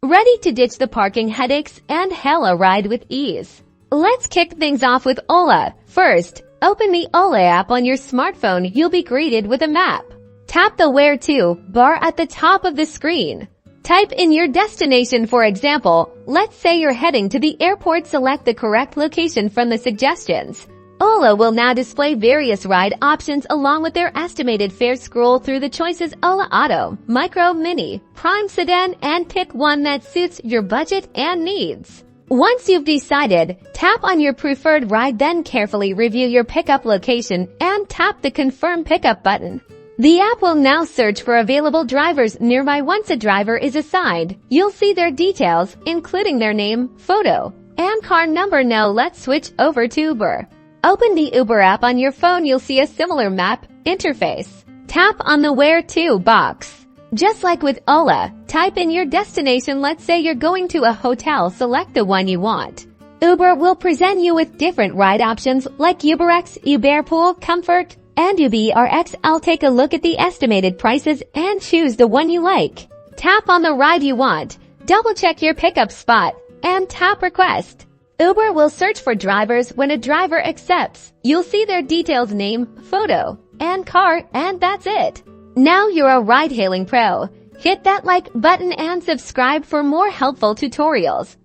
Ready to ditch the parking headaches and hail a ride with ease. Let's kick things off with Ola. First, open the Ola app on your smartphone. You'll be greeted with a map. Tap the Where To bar at the top of the screen. Type in your destination. For example, let's say you're heading to the airport. Select the correct location from the suggestions. Ola will now display various ride options along with their estimated fare. Scroll through the choices: Ola Auto, Micro, Mini, Prime Sedan, and pick one that suits your budget and needs. Once you've decided, tap on your preferred ride, then carefully review your pickup location and tap the Confirm Pickup button. The app will now search for available drivers nearby. Once a driver is assigned, you'll see their details, including their name, photo, and car number. Now let's switch over to Uber. Open the Uber app on your phone. You'll see a similar map interface. Tap on the Where To box. Just like with Ola, type in your destination. Let's say you're going to a hotel. Select the one you want. Uber will present you with different ride options like UberX, Uberpool, Comfort, and UberX. I'll take a look at the estimated prices and choose the one you like. Tap on the ride you want, double check your pickup spot, and tap Request. Uber will search for drivers. When a driver accepts, you'll see their details: name, photo, and car, and that's it. Now you're a ride-hailing pro. Hit that like button and subscribe for more helpful tutorials.